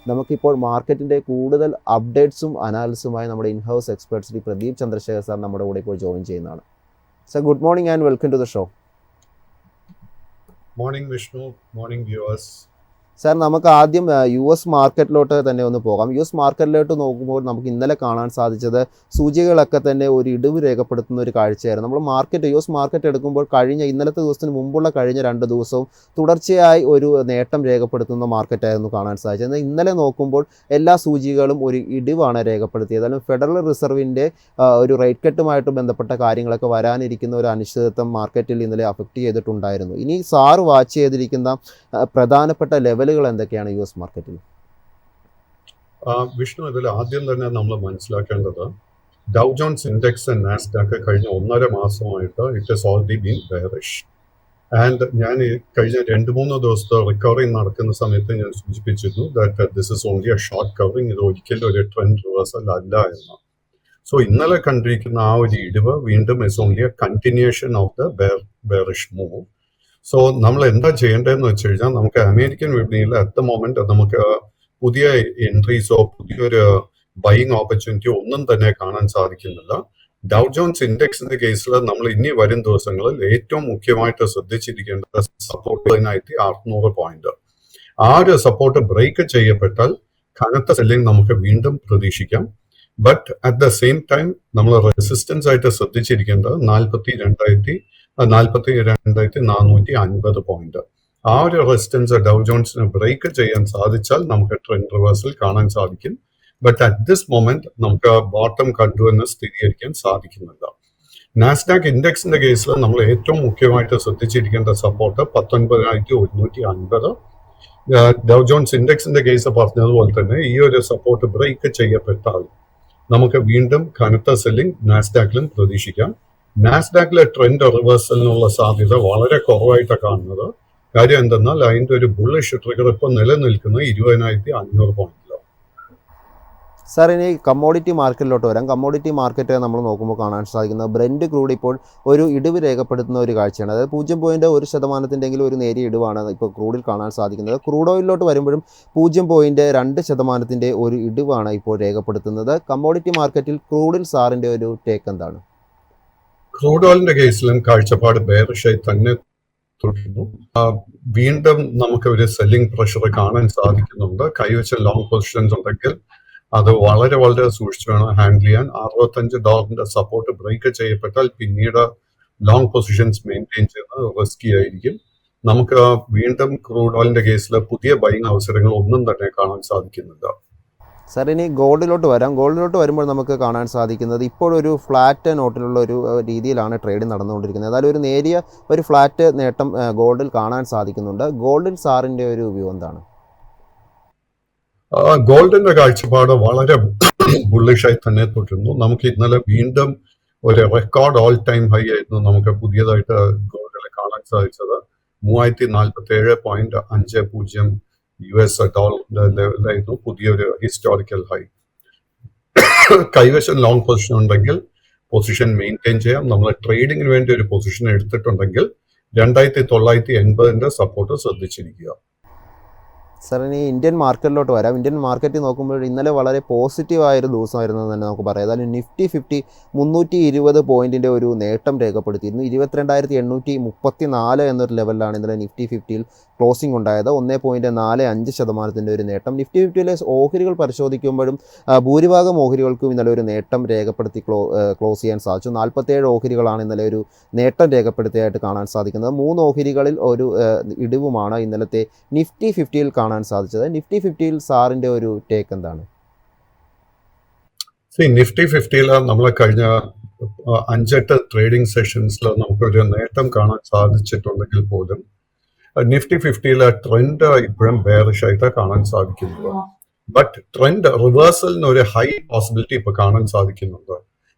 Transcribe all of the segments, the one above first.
നമുക്കിപ്പോൾ മാർക്കറ്റിൻ്റെ കൂടുതൽ അപ്ഡേറ്റ്സും അനാലിസുമായി നമ്മുടെ in-house expert Shri Pradeep Chandrasekhar sir നമ്മുടെ കൂടെ ഇപ്പോൾ ജോയിൻ ചെയ്യുന്നതാണ്. Sir, good morning and welcome to the show. Morning Vishnu, morning viewers. Sir, നമുക്ക് ആദ്യം US മാർക്കറ്റിലോട്ട് തന്നെ ഒന്ന് പോകാം. US മാർക്കറ്റിലോട്ട് നോക്കുമ്പോൾ നമുക്ക് ഇന്നലെ കാണാൻ സാധിച്ചത് സൂചികകളൊക്കെ തന്നെ ഒരു ഇടിവ് രേഖപ്പെടുത്തുന്ന ഒരു കാഴ്ചയായിരുന്നു. നമ്മൾ US മാർക്കറ്റ് എടുക്കുമ്പോൾ ഇന്നലത്തെ ദിവസത്തിന് മുമ്പുള്ള കഴിഞ്ഞ 2 ദിവസവും തുടർച്ചയായി ഒരു നേട്ടം രേഖപ്പെടുത്തുന്ന മാർക്കറ്റായിരുന്നു കാണാൻ സാധിച്ചത്. എന്നാൽ ഇന്നലെ നോക്കുമ്പോൾ എല്ലാ സൂചികകളും ഒരു ഇടിവാണ് രേഖപ്പെടുത്തിയത്. അല്ലെങ്കിൽ ഫെഡറൽ റിസർവിൻ്റെ ഒരു റേറ്റ് കട്ടുമായിട്ട് ബന്ധപ്പെട്ട കാര്യങ്ങളൊക്കെ വരാനിരിക്കുന്ന ഒരു അനിശ്ചിതത്വം മാർക്കറ്റിൽ ഇന്നലെ അഫക്റ്റ് ചെയ്തിട്ടുണ്ടായിരുന്നു. ഇനി സാർ വാച്ച് ചെയ്തിരിക്കുന്ന പ്രധാനപ്പെട്ട ലെവലുകൾ എന്തൊക്കെയാണ് US മാർക്കറ്റിൽ? വിഷ്ണു, ഇതിൽ ആദ്യം തന്നെ നമ്മൾ മനസ്സിലാക്കേണ്ടത് Dow Jones index and Nasdaq കഴിഞ്ഞ 1.5 മാസമായിട്ട് it has already been bearish. And ഞാൻ കഴിഞ്ഞ 2-3 ദിവസത്തെ റിക്കവറിങ് നടക്കുന്ന സമയത്ത് ഞാൻ സൂചിപ്പിച്ചിരുന്നു that this is only a short covering, ഇത് ഒരിക്കലും ഒരു ട്രെൻഡ് റിവേഴ്സൽ അല്ല എന്ന്. സോ ഇന്നലെ കണ്ടിരിക്കുന്ന ആ ഒരു ഇടിവ് വീണ്ടും is only A continuation of the bearish move. So നമ്മൾ എന്താ ചെയ്യേണ്ടതെന്ന് വെച്ച് കഴിഞ്ഞാൽ, നമുക്ക് അമേരിക്കൻ വിപണിയിൽ അറ്റ് ദ മൊമെന്റ് നമുക്ക് പുതിയ എൻട്രീസോ പുതിയൊരു ബൈയിങ് ഓപ്പർച്യൂണിറ്റിയോ ഒന്നും തന്നെ കാണാൻ സാധിക്കുന്നില്ല. ഡൗ ജോൺസ് ഇൻഡെക്സിന്റെ കേസിൽ നമ്മൾ ഇനി വരും ദിവസങ്ങളിൽ ഏറ്റവും മുഖ്യമായിട്ട് ശ്രദ്ധിച്ചിരിക്കേണ്ട സപ്പോർട്ട് 600 പോയിന്റ്. ആ ഒരു സപ്പോർട്ട് ബ്രേക്ക് ചെയ്യപ്പെട്ടാൽ കനത്ത സെല്ലിംഗ് നമുക്ക് വീണ്ടും പ്രതീക്ഷിക്കാം. But at the same time നമ്മൾ റെസിസ്റ്റൻസ് ആയിട്ട് ശ്രദ്ധിച്ചിരിക്കേണ്ടത് 42,450 പോയിന്റ്. ആ ഒരു റെസിസ്റ്റൻസ് ഡൗ ജോൺസിന് ബ്രേക്ക് ചെയ്യാൻ സാധിച്ചാൽ നമുക്ക് ട്രെൻഡ് റിവേഴ്സൽ കാണാൻ സാധിക്കും. ബട്ട് അറ്റ് ദിസ് മൊമെന്റ് നമുക്ക് ബോട്ടം കണ്ടു എന്ന് സ്ഥിരീകരിക്കാൻ സാധിക്കുന്നില്ല. നാസ്ഡാക്ക് ഇൻഡെക്സിന്റെ കേസിൽ നമ്മൾ ഏറ്റവും മുഖ്യമായിട്ട് ശ്രദ്ധിച്ചിരിക്കേണ്ട സപ്പോർട്ട് 19,150. ഡൗ ജോൺസ് ഇൻഡെക്സിന്റെ കേസ് പറഞ്ഞതുപോലെ തന്നെ ഈ ഒരു സപ്പോർട്ട് ബ്രേക്ക് ചെയ്യപ്പെട്ടാൽ നമുക്ക് വീണ്ടും കനത്ത സെല്ലിംഗ് നാസ്ഡാക്കിലും പ്രതീക്ഷിക്കാം. നാസ്ഡാക്കിലെ ട്രെൻഡ് റിവേഴ്സലിനുള്ള സാധ്യത വളരെ കുറവായിട്ടാണ് കാണുന്നത്. കാര്യം എന്തെന്നാൽ അതിന്റെ ഒരു ബുള്ളിഷ് ട്രിഗർ ഇപ്പോൾ നിലനിൽക്കുന്ന 20,500 പോയിന്റിലാണ്. സാർ, ഇനി കമ്മോഡിറ്റി മാർക്കറ്റിലോട്ട് വരാം. കമ്മോഡിറ്റി മാർക്കറ്റ് നമ്മൾ നോക്കുമ്പോൾ കാണാൻ സാധിക്കുന്നത് ബ്രെൻഡ് ക്രൂഡ് ഇപ്പോൾ ഒരു ഇടിവ് രേഖപ്പെടുത്തുന്ന ഒരു കാഴ്ചയാണ്. അതായത് 0.1% ഒരു നേരിയ ഇടിവാണ് ഇപ്പോൾ ക്രൂഡിൽ കാണാൻ സാധിക്കുന്നത്. ക്രൂഡ് ഓയിലിലോട്ട് വരുമ്പോഴും 0.2% ഒരു ഇടിവാണ് ഇപ്പോൾ രേഖപ്പെടുത്തുന്നത്. കമ്മോഡിറ്റി മാർക്കറ്റിൽ ക്രൂഡിൽ സാറിൻ്റെ ഒരു ടേക്ക് എന്താണ്? ക്രൂഡ് ഓയിലിന്റെ കേസിലും കാഴ്ചപ്പാട് ബെയറിഷായി തന്നെ തുടരുന്നു. വീണ്ടും നമുക്ക് ഒരു സെല്ലിംഗ് പ്രഷർ കാണാൻ സാധിക്കുന്നുണ്ട്. കൈവച്ച ലോങ് പൊസിഷൻസ് ഉണ്ടെങ്കിൽ അത് വളരെ വളരെ സൂക്ഷിച്ചു വേണം ഹാൻഡിൽ ചെയ്യാൻ. $65 സപ്പോർട്ട് ബ്രേക്ക് ചെയ്യപ്പെട്ടാൽ പിന്നീട് ലോങ് പൊസിഷൻസ് മെയിൻറ്റെയിൻ ചെയ്യുന്നത് റിസ്കി ആയിരിക്കും. നമുക്ക് വീണ്ടും ക്രൂഡ് ഓയിലിന്റെ കേസിൽ പുതിയ ബൈയിങ് അവസരങ്ങൾ ഒന്നും തന്നെ കാണാൻ സാധിക്കുന്നില്ല. സാർ, ഇനി ഗോൾഡിലോട്ട് വരാം. ഗോൾഡിലോട്ട് വരുമ്പോൾ നമുക്ക് കാണാൻ സാധിക്കുന്നത് ഇപ്പോഴൊരു ഫ്ലാറ്റ് നോട്ടിലുള്ള ഒരു രീതിയിലാണ് ട്രേഡിംഗ് നടന്നുകൊണ്ടിരിക്കുന്നത്. അതായത് ഒരു നേരിയ ഒരു ഫ്ലാറ്റ് നേട്ടം ഗോൾഡിൽ കാണാൻ സാധിക്കുന്നുണ്ട്. ഗോൾഡിൽ സാറിൻ്റെ ഒരു വ്യൂ എന്താണ്? ഗോൾഡിന്റെ കാഴ്ചപ്പാട് വളരെ ബുള്ളിഷായി തന്നെ തുടരുന്നു. നമുക്ക് ഇന്നലെ വീണ്ടും ഒരു റെക്കോർഡ് ഓൾ ടൈം ഹൈ ആയിരുന്നു നമുക്ക് പുതിയതായിട്ട് ഗോൾഡിൽ കാണാൻ സാധിച്ചത്. 3047.50 US ഡോളറിന്റെ ലെവലിലായിരുന്നു പുതിയൊരു ഹിസ്റ്റോറിക്കൽ ഹൈ. കൈവശം ലോങ് പൊസിഷൻ ഉണ്ടെങ്കിൽ പൊസിഷൻ മെയിൻറ്റെയിൻ ചെയ്യാം. നമ്മൾ ട്രേഡിങ്ങിന് വേണ്ടി ഒരു പൊസിഷൻ എടുത്തിട്ടുണ്ടെങ്കിൽ 2980 സപ്പോർട്ട് ശ്രദ്ധിച്ചിരിക്കുക. സാർ, ഇനി ഇന്ത്യൻ മാർക്കറ്റിലോട്ട് വരാം. ഇന്ത്യൻ മാർക്കറ്റ് നോക്കുമ്പോൾ ഇന്നലെ വളരെ പോസിറ്റീവായൊരു ദിവസമായിരുന്നു തന്നെ നമുക്ക് പറയാം. അതായത് നിഫ്റ്റി 50 320 പോയിന്റിൻ്റെ ഒരു നേട്ടം രേഖപ്പെടുത്തിയിരുന്നു. 22,834 എന്നൊരു ലെവലിലാണ് ഇന്നലെ നിഫ്റ്റി 50യിൽ ക്ലോസിംഗ് ഉണ്ടായത്. 1.45% ഒരു നേട്ടം. നിഫ്റ്റി 50യിലെ ഓഹരികൾ പരിശോധിക്കുമ്പോഴും ഭൂരിഭാഗം ഓഹരികൾക്കും ഇന്നലെ ഒരു നേട്ടം രേഖപ്പെടുത്തി ക്ലോസ് ചെയ്യാൻ സാധിച്ചു. 47 ഓഹരികളാണ് ഇന്നലെ ഒരു നേട്ടം രേഖപ്പെടുത്തിയായിട്ട് കാണാൻ സാധിക്കുന്നത്. 3 ഓഹരികളിൽ ഒരു ഇടിവുമാണ് ഇന്നലത്തെ നിഫ്റ്റി 50യിൽ കാണാൻ സാധിച്ചത്. നിഫ്റ്റി 50യിൽ സാറിന്റെ ഒരു ടേക്ക് എന്താണ്? നിഫ്റ്റി 50യിൽ നമ്മൾ കഴിഞ്ഞ 5-8 ട്രേഡിംഗ് സെഷൻസിൽ നമുക്കൊരു നേട്ടം കാണാൻ സാധിച്ചിട്ടുണ്ടെങ്കിൽ പോലും നിഫ്റ്റി 50യിലെ ട്രെൻഡ് ഇപ്പോഴും ബെയറിഷ് ആയിട്ട് കാണാൻ സാധിക്കുന്നത്. ബട്ട് ട്രെൻഡ് റിവേഴ്സലിന് ഒരു ഹൈ പോസിബിലിറ്റി ഇപ്പൊ കാണാൻ സാധിക്കുന്നുണ്ട്.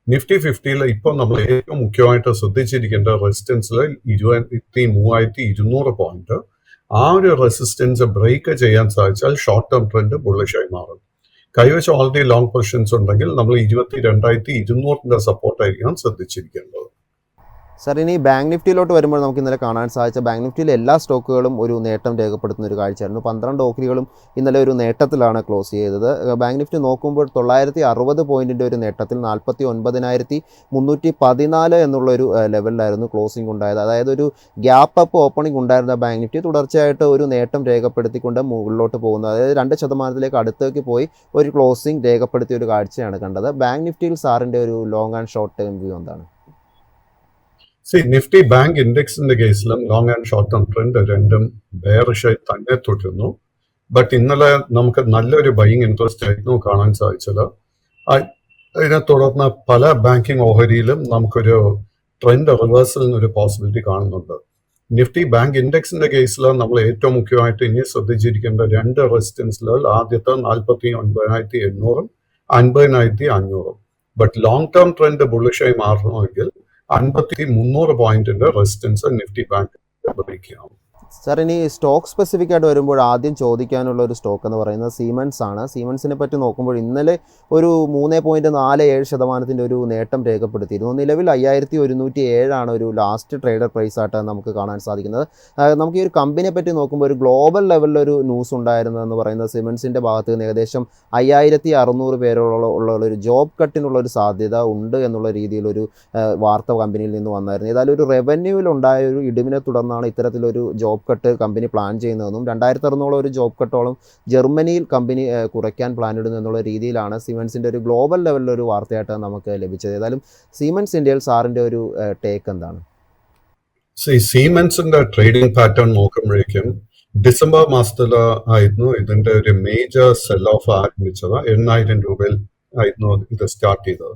നിഫ്റ്റി 50യിൽ ഇപ്പോൾ നമ്മൾ ഏറ്റവും മുഖ്യമായിട്ട് ശ്രദ്ധിച്ചിരിക്കേണ്ട റെസിസ്റ്റൻസിൽ 23,200 പോയിന്റ്. ആ ഒരു റെസിസ്റ്റൻസ് ബ്രേക്ക് ചെയ്യാൻ സാധിച്ചാൽ ഷോർട്ട് ടേം ട്രെൻഡ് ബുള്ളിഷായി മാറും. കൈവശം ഓൾറെഡി ലോങ് പൊസിഷൻസ് ഉണ്ടെങ്കിൽ നമ്മൾ 22,200 സപ്പോർട്ടായിരിക്കണം ശ്രദ്ധിച്ചിരിക്കേണ്ടത്. സാർ ഇനി ബാങ്ക് നിഫ്റ്റിയിലോട്ട് വരുമ്പോൾ നമുക്ക് ഇന്നലെ കാണാൻ സാധിച്ച ബാങ്ക് നിഫ്റ്റിയിലെ എല്ലാ സ്റ്റോക്കുകളും ഒരു നേട്ടം രേഖപ്പെടുത്തുന്ന ഒരു കാഴ്ചയായിരുന്നു. 12 ഓഹരികളും ഇന്നലെ ഒരു നേട്ടത്തിലാണ് ക്ലോസ് ചെയ്തത്. ബാങ്ക് നിഫ്റ്റി നോക്കുമ്പോൾ 960 പോയിൻറ്റിൻ്റെ ഒരു നേട്ടത്തിൽ 49,314 എന്നുള്ളൊരു ലെവലിലായിരുന്നു ക്ലോസിംഗ് ഉണ്ടായത്. അതായത് ഒരു ഗ്യാപ്പ് അപ്പ് ഓപ്പണിംഗ് ഉണ്ടായിരുന്ന ബാങ്ക് നിഫ്റ്റി തുടർച്ചയായിട്ട് ഒരു നേട്ടം രേഖപ്പെടുത്തിക്കൊണ്ട് മുകളിലോട്ട് പോകുന്നത്, അതായത് 2% അടുത്തേക്ക് പോയി ഒരു ക്ലോസിംഗ് രേഖപ്പെടുത്തിയ ഒരു കാഴ്ചയാണ് കണ്ടത്. ബാങ്ക് നിഫ്റ്റിയിൽ സാറിൻ്റെ ഒരു long and short term view എന്താണ്? നിഫ്റ്റി ബാങ്ക് ഇൻഡെക്സിന്റെ കേസിലും long and short term trend രണ്ടും ബെയറിഷായി തന്നെ തുടരുന്നു. ബട്ട് ഇന്നലെ നമുക്ക് നല്ലൊരു ബൈയിങ് ഇൻട്രസ്റ്റ് ആയിരുന്നു കാണാൻ സാധിച്ചത്. അതിനെ തുടർന്ന് പല ബാങ്കിങ് ഓഹരിയിലും നമുക്കൊരു ട്രെൻഡ് റിവേഴ്സലിന് ഒരു പോസിബിലിറ്റി കാണുന്നുണ്ട്. നിഫ്റ്റി ബാങ്ക് ഇൻഡെക്സിന്റെ കേസിൽ നമ്മൾ ഏറ്റവും മുഖ്യമായിട്ട് ഇനി ശ്രദ്ധിച്ചിരിക്കേണ്ട 2 റെസിസ്റ്റൻസ് ലെവൽ, ആദ്യത്തെ 49,800 50,500. ബട്ട് ലോങ് ടേം ട്രെൻഡ് ബുള്ളിഷായി മാറണമെങ്കിൽ 5,300 പോയിന്റിന്റെ റെസിസ്റ്റൻസ് നിഫ്റ്റി ബാങ്ക് ബ്രേക്ക് ചെയ്യണം. സാർ ഇനി സ്റ്റോക്ക് സ്പെസിഫിക് ആയിട്ട് വരുമ്പോൾ ആദ്യം ചോദിക്കാനുള്ള ഒരു സ്റ്റോക്ക് എന്ന് പറയുന്നത് സീമെൻസ് ആണ്. സീമെൻസിനെ പറ്റി നോക്കുമ്പോൾ ഇന്നലെ ഒരു 3.47% ഒരു നേട്ടം രേഖപ്പെടുത്തിയിരുന്നു. നിലവിൽ 5,107 ഒരു ലാസ്റ്റ് ട്രേഡർ പ്രൈസ് ആയിട്ട് നമുക്ക് കാണാൻ സാധിക്കുന്നത്. നമുക്ക് ഈ ഒരു കമ്പനിയെ പറ്റി നോക്കുമ്പോൾ ഒരു ഗ്ലോബൽ ലെവലിലൊരു ന്യൂസ് ഉണ്ടായിരുന്നതെന്ന് പറയുന്നത് സിമെൻസിൻ്റെ ഭാഗത്ത് നിന്ന് ഏകദേശം 5,600 പേരുള്ള ഒരു ജോബ് കട്ടിനുള്ളൊരു സാധ്യത ഉണ്ട് എന്നുള്ള രീതിയിലൊരു വാർത്ത കമ്പനിയിൽ നിന്ന് വന്നായിരുന്നു. ഏതായാലും ഒരു റവന്യൂവിലുണ്ടായ ഒരു ഇടിവിനെ തുടർന്നാണ് ഇത്തരത്തിലൊരു ജോബ് കട്ട് കമ്പനി പ്ലാൻ ചെയ്യുന്നതെന്നും 2,600 ഒരു ജോബ് കട്ടോളം ജർമ്മനിയിൽ കമ്പനി കുറയ്ക്കാൻ പ്ലാൻ ഇടുന്നു എന്നുള്ള രീതിയിലാണ് സിമെൻസിൻ്റെ ഒരു ഗ്ലോബൽ ലെവലിലൊരു വാർത്തയായിട്ട് നമുക്ക് ലഭിച്ചത്. ഏതായാലും സീമെൻസ് ഇന്ത്യയിൽ സാറിൻ്റെ ഒരു ടേക്ക് എന്താണ്? സീമെൻസിന്റെ ട്രേഡിംഗ് പാറ്റേൺ നോക്കുമ്പോഴേക്കും ഡിസംബർ മാസത്തിൽ ആയിരുന്നു ഇതിന്റെ ഒരു മേജർ സെൽ ഓഫ് ആരംഭിച്ചത്. 8,000 രൂപയിൽ ആയിരുന്നു ഇത് സ്റ്റാർട്ട് ചെയ്തത്.